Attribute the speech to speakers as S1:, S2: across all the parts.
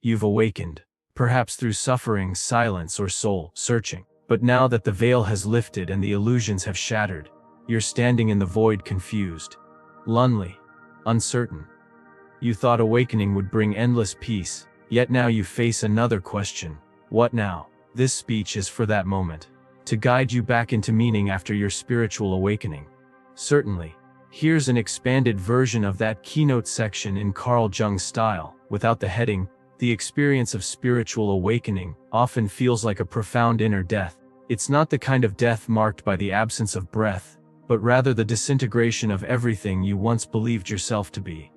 S1: You've awakened, perhaps through suffering, silence, or soul searching. But now that the veil has lifted and the illusions have shattered, you're standing in the void, confused, lonely, uncertain. You thought awakening would bring endless peace, yet now you face another question. What now? This speech is for that moment, to guide you back into meaning after your spiritual awakening. Certainly, here's an expanded version of that keynote section in Carl Jung's style, without the heading. The experience of spiritual awakening often feels like a profound inner death. It's not the kind of death marked by the absence of breath, but rather the disintegration of everything you once believed yourself to be.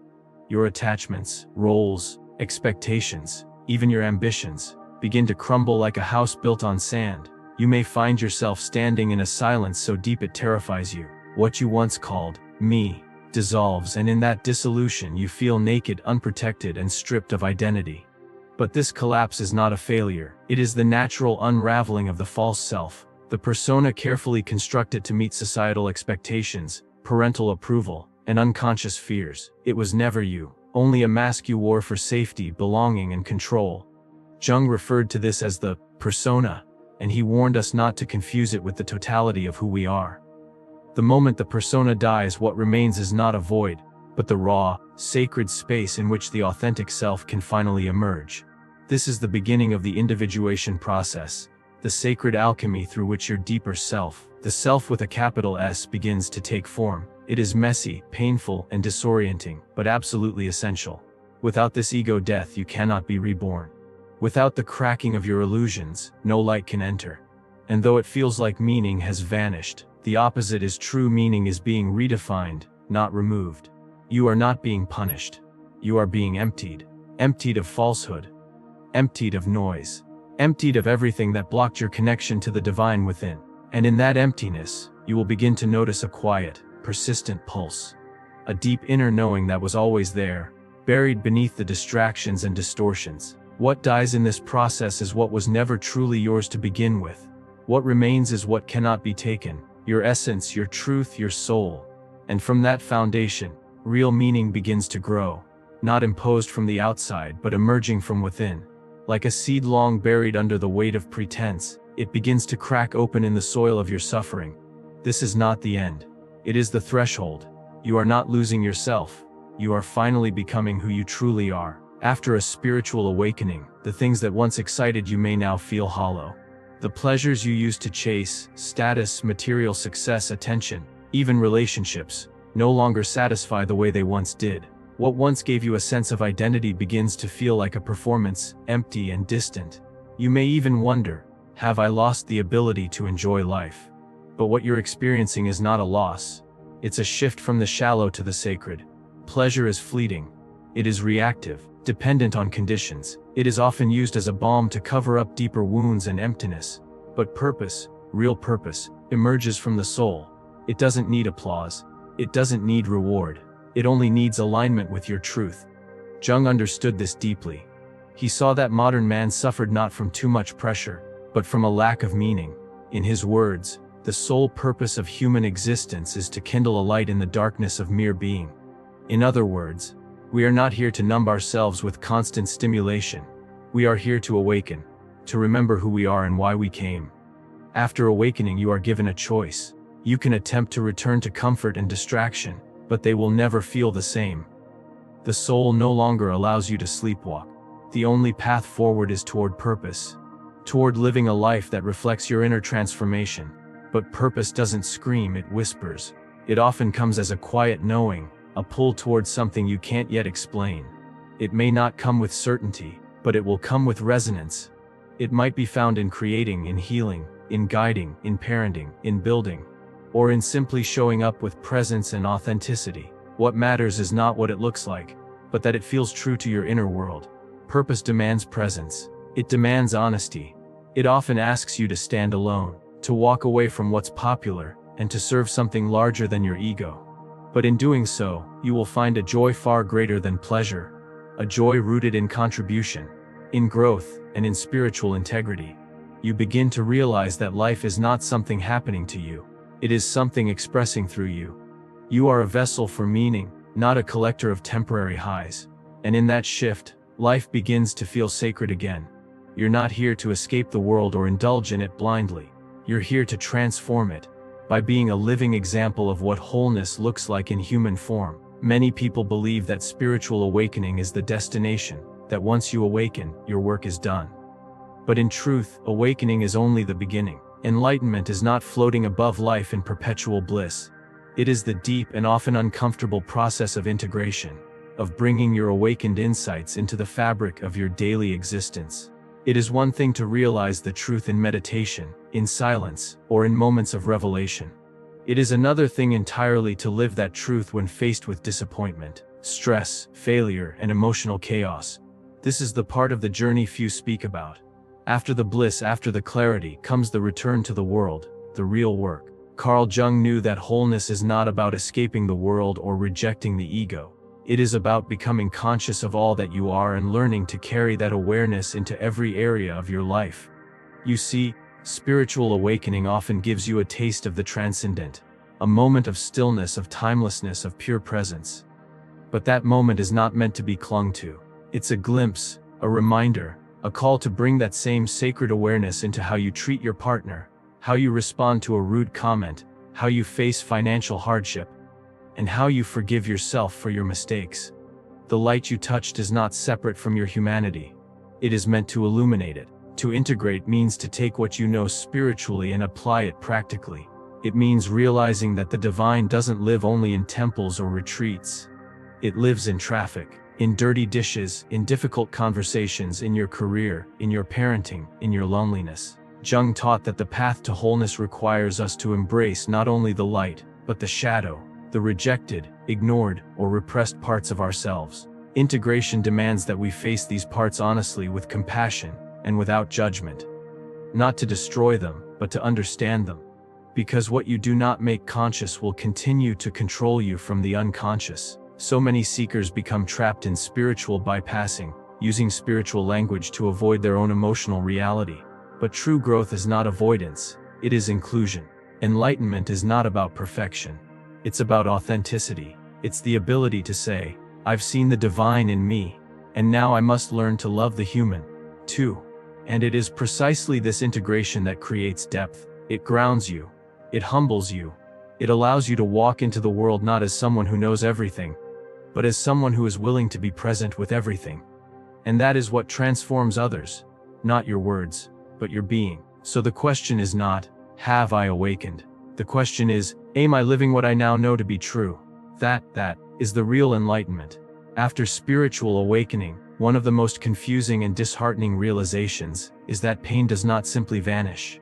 S1: Your attachments, roles, expectations, even your ambitions, begin to crumble like a house built on sand. You may find yourself standing in a silence so deep it terrifies you. What you once called me dissolves, and in that dissolution you feel naked, unprotected, and stripped of identity. But this collapse is not a failure. It is the natural unraveling of the false self, the persona carefully constructed to meet societal expectations, parental approval, and unconscious fears. It was never you, only a mask you wore for safety, belonging, and control. Jung referred to this as the persona, and he warned us not to confuse it with the totality of who we are. The moment the persona dies, what remains is not a void, but the raw, sacred space in which the authentic self can finally emerge. This is the beginning of the individuation process, the sacred alchemy through which your deeper self, the self with a capital S, begins to take form. It is messy, painful, and disorienting, but absolutely essential. Without this ego death, you cannot be reborn. Without the cracking of your illusions, no light can enter. And though it feels like meaning has vanished, the opposite is true. Meaning is being redefined, not removed. You are not being punished. You are being emptied. Emptied of falsehood. Emptied of noise. Emptied of everything that blocked your connection to the divine within. And in that emptiness, you will begin to notice a quiet, persistent pulse. A deep inner knowing that was always there, buried beneath the distractions and distortions. What dies in this process is what was never truly yours to begin with. What remains is what cannot be taken. Your essence, your truth, your soul. And from that foundation, real meaning begins to grow, not imposed from the outside but emerging from within. Like a seed long buried under the weight of pretense, it begins to crack open in the soil of your suffering. This is not the end. It is the threshold. You are not losing yourself. You are finally becoming who you truly are. After a spiritual awakening, the things that once excited you may now feel hollow. The pleasures you used to chase, status, material success, attention, even relationships, no longer satisfy the way they once did. What once gave you a sense of identity begins to feel like a performance, empty and distant. You may even wonder, have I lost the ability to enjoy life? But what you're experiencing is not a loss. It's a shift from the shallow to the sacred. Pleasure is fleeting. It is reactive, dependent on conditions. It is often used as a balm to cover up deeper wounds and emptiness. But purpose, real purpose, emerges from the soul. It doesn't need applause. It doesn't need reward. It only needs alignment with your truth. Jung understood this deeply. He saw that modern man suffered not from too much pressure, but from a lack of meaning. In his words, the sole purpose of human existence is to kindle a light in the darkness of mere being. In other words, we are not here to numb ourselves with constant stimulation. We are here to awaken, to remember who we are and why we came. After awakening, you are given a choice. You can attempt to return to comfort and distraction, but they will never feel the same. The soul no longer allows you to sleepwalk. The only path forward is toward purpose, toward living a life that reflects your inner transformation. But purpose doesn't scream, it whispers. It often comes as a quiet knowing, a pull towards something you can't yet explain. It may not come with certainty, but it will come with resonance. It might be found in creating, in healing, in guiding, in parenting, in building, or in simply showing up with presence and authenticity. What matters is not what it looks like, but that it feels true to your inner world. Purpose demands presence. It demands honesty. It often asks you to stand alone, to walk away from what's popular, and to serve something larger than your ego. But in doing so, you will find a joy far greater than pleasure, a joy rooted in contribution, in growth, and in spiritual integrity. You begin to realize that life is not something happening to you. It is something expressing through you. You are a vessel for meaning, not a collector of temporary highs. And in that shift, Life begins to feel sacred again. You're not here to escape the world or indulge in it blindly. You're here to transform it, by being a living example of what wholeness looks like in human form. Many people believe that spiritual awakening is the destination, that once you awaken, your work is done. But in truth, awakening is only the beginning. Enlightenment is not floating above life in perpetual bliss. It is the deep and often uncomfortable process of integration, of bringing your awakened insights into the fabric of your daily existence. It is one thing to realize the truth in meditation, in silence, or in moments of revelation. It is another thing entirely to live that truth when faced with disappointment, stress, failure, and emotional chaos. This is the part of the journey few speak about. After the bliss, after the clarity, comes the return to the world, the real work. Carl Jung knew that wholeness is not about escaping the world or rejecting the ego. It is about becoming conscious of all that you are and learning to carry that awareness into every area of your life. You see, spiritual awakening often gives you a taste of the transcendent, a moment of stillness, of timelessness, of pure presence. But that moment is not meant to be clung to. It's a glimpse, a reminder, a call to bring that same sacred awareness into how you treat your partner, how you respond to a rude comment, how you face financial hardship, and how you forgive yourself for your mistakes. The light you touched is not separate from your humanity. It is meant to illuminate it. To integrate means to take what you know spiritually and apply it practically. It means realizing that the divine doesn't live only in temples or retreats. It lives in traffic, in dirty dishes, in difficult conversations, in your career, in your parenting, in your loneliness. Jung taught that the path to wholeness requires us to embrace not only the light, but the shadow, the rejected, ignored, or repressed parts of ourselves. Integration demands that we face these parts honestly, with compassion, and without judgment. Not to destroy them, but to understand them. Because what you do not make conscious will continue to control you from the unconscious. So many seekers become trapped in spiritual bypassing, using spiritual language to avoid their own emotional reality. But true growth is not avoidance, it is inclusion. Enlightenment is not about perfection. It's about authenticity. It's the ability to say, I've seen the divine in me, and now I must learn to love the human, too. And it is precisely this integration that creates depth. It grounds you. It humbles you. It allows you to walk into the world not as someone who knows everything, but as someone who is willing to be present with everything. And that is what transforms others. Not your words, but your being. So the question is not, have I awakened? The question is, am I living what I now know to be true? That is the real enlightenment. After spiritual awakening, one of the most confusing and disheartening realizations is that pain does not simply vanish.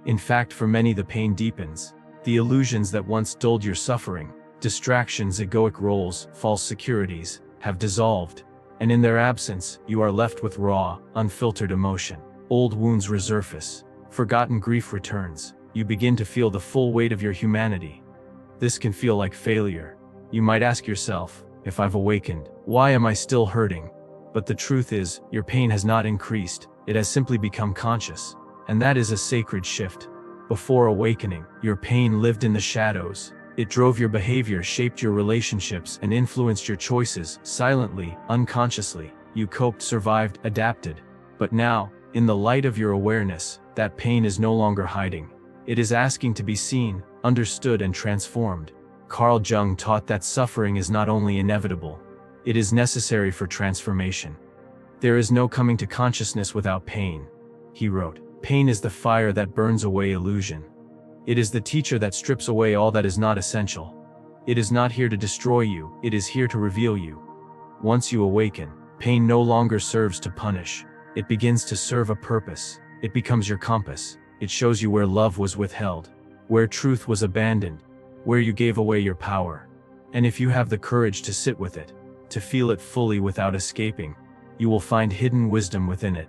S1: In fact, for many the pain deepens. The illusions that once dulled your suffering, distractions, egoic roles, false securities, have dissolved, and in their absence, you are left with raw, unfiltered emotion. Old wounds resurface. Forgotten grief returns. You begin to feel the full weight of your humanity. This can feel like failure. You might ask yourself, if I've awakened, why am I still hurting? But the truth is, your pain has not increased, it has simply become conscious. And that is a sacred shift. Before awakening, your pain lived in the shadows. It drove your behavior, shaped your relationships, and influenced your choices, silently, unconsciously. You coped, survived, adapted. But now, in the light of your awareness, that pain is no longer hiding. It is asking to be seen, understood, and transformed. Carl Jung taught that suffering is not only inevitable, it is necessary for transformation. There is no coming to consciousness without pain, he wrote. Pain is the fire that burns away illusion. It is the teacher that strips away all that is not essential. It is not here to destroy you, it is here to reveal you. Once you awaken, pain no longer serves to punish. It begins to serve a purpose. It becomes your compass. It shows you where love was withheld, where truth was abandoned, where you gave away your power. And if you have the courage to sit with it, to feel it fully without escaping, you will find hidden wisdom within it.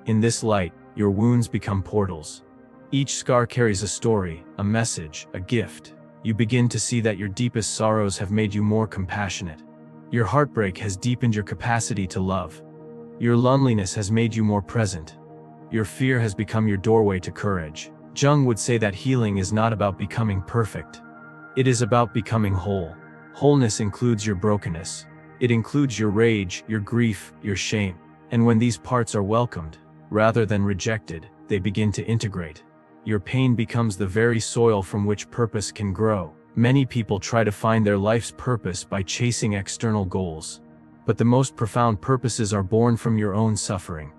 S1: In this light, your wounds become portals. Each scar carries a story, a message, a gift. You begin to see that your deepest sorrows have made you more compassionate. Your heartbreak has deepened your capacity to love. Your loneliness has made you more present. Your fear has become your doorway to courage. Jung would say that healing is not about becoming perfect. It is about becoming whole. Wholeness includes your brokenness. It includes your rage, your grief, your shame. And when these parts are welcomed, rather than rejected, they begin to integrate. Your pain becomes the very soil from which purpose can grow. Many people try to find their life's purpose by chasing external goals. But the most profound purposes are born from your own suffering.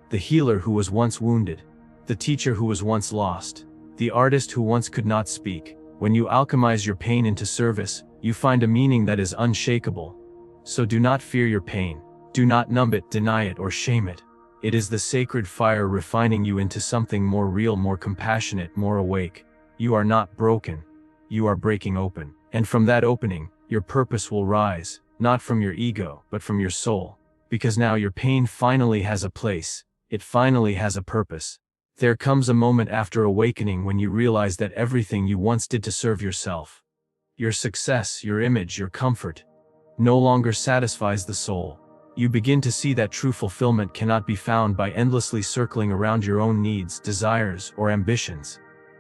S1: The healer who was once wounded, the teacher who was once lost, the artist who once could not speak. When you alchemize your pain into service, you find a meaning that is unshakable. So do not fear your pain. Do not numb it, deny it, or shame it. It is the sacred fire refining you into something more real, more compassionate, more awake. You are not broken. You are breaking open. And from that opening, your purpose will rise, not from your ego, but from your soul. Because now your pain finally has a place. It finally has a purpose. There comes a moment after awakening when you realize that everything you once did to serve yourself, your success, your image, your comfort, no longer satisfies the soul. You begin to see that true fulfillment cannot be found by endlessly circling around your own needs, desires, or ambitions.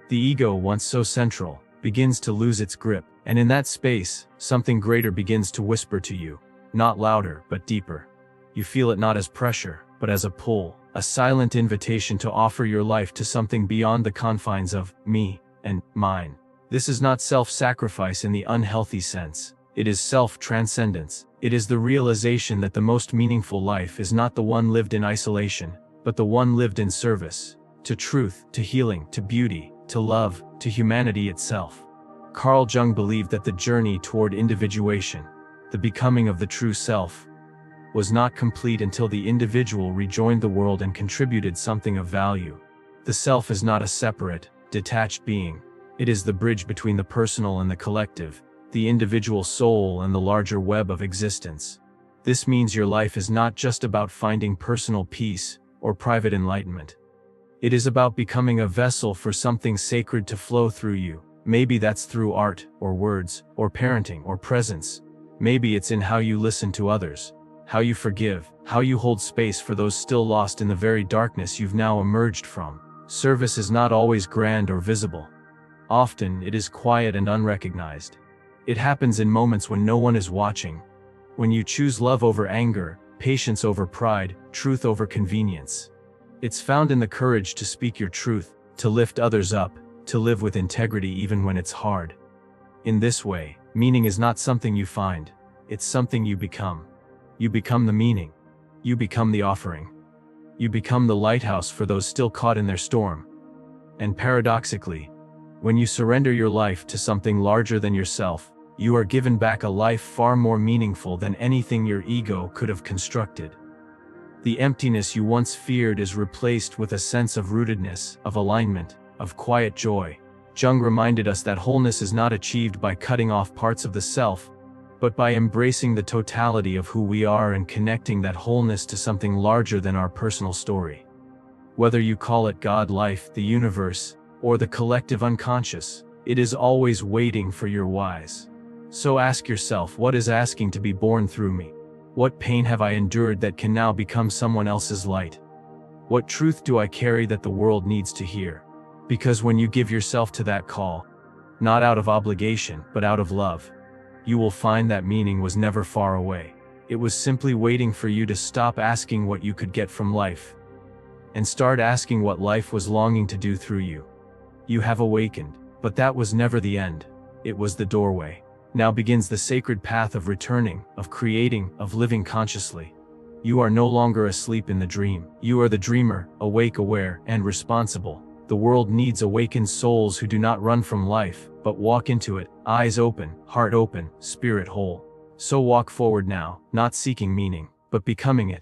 S1: The ego, once so central, begins to lose its grip, and in that space, something greater begins to whisper to you, not louder, but deeper. You feel it not as pressure, but as a pull, a silent invitation to offer your life to something beyond the confines of me and mine. This is not self-sacrifice in the unhealthy sense. It is self-transcendence. It is the realization that the most meaningful life is not the one lived in isolation, but the one lived in service, to truth, to healing, to beauty, to love, to humanity itself. Carl Jung believed that the journey toward individuation, the becoming of the true self, was not complete until the individual rejoined the world and contributed something of value. The self is not a separate, detached being. It is the bridge between the personal and the collective, the individual soul and the larger web of existence. This means your life is not just about finding personal peace or private enlightenment. It is about becoming a vessel for something sacred to flow through you. Maybe that's through art, or words, or parenting, or presence. Maybe it's in how you listen to others, how you forgive, how you hold space for those still lost in the very darkness you've now emerged from. Service is not always grand or visible. Often it is quiet and unrecognized. It happens in moments when no one is watching. When you choose love over anger, patience over pride, truth over convenience. It's found in the courage to speak your truth, to lift others up, to live with integrity even when it's hard. In this way, meaning is not something you find, it's something you become. You become the meaning. You become the offering. You become the lighthouse for those still caught in their storm. And paradoxically, when you surrender your life to something larger than yourself, you are given back a life far more meaningful than anything your ego could have constructed. The emptiness you once feared is replaced with a sense of rootedness, of alignment, of quiet joy. Jung reminded us that wholeness is not achieved by cutting off parts of the self, but by embracing the totality of who we are and connecting that wholeness to something larger than our personal story. Whether you call it God, life, the universe, or the collective unconscious, it is always waiting for your whys. So ask yourself, what is asking to be born through me? What pain have I endured that can now become someone else's light? What truth do I carry that the world needs to hear? Because when you give yourself to that call, not out of obligation, but out of love, you will find that meaning was never far away. It was simply waiting for you to stop asking what you could get from life, and start asking what life was longing to do through you. You have awakened, but that was never the end. It was the doorway. Now begins the sacred path of returning, of creating, of living consciously. You are no longer asleep in the dream. You are the dreamer, awake, aware, and responsible. The world needs awakened souls who do not run from life, but walk into it, eyes open, heart open, spirit whole. So walk forward now, not seeking meaning, but becoming it.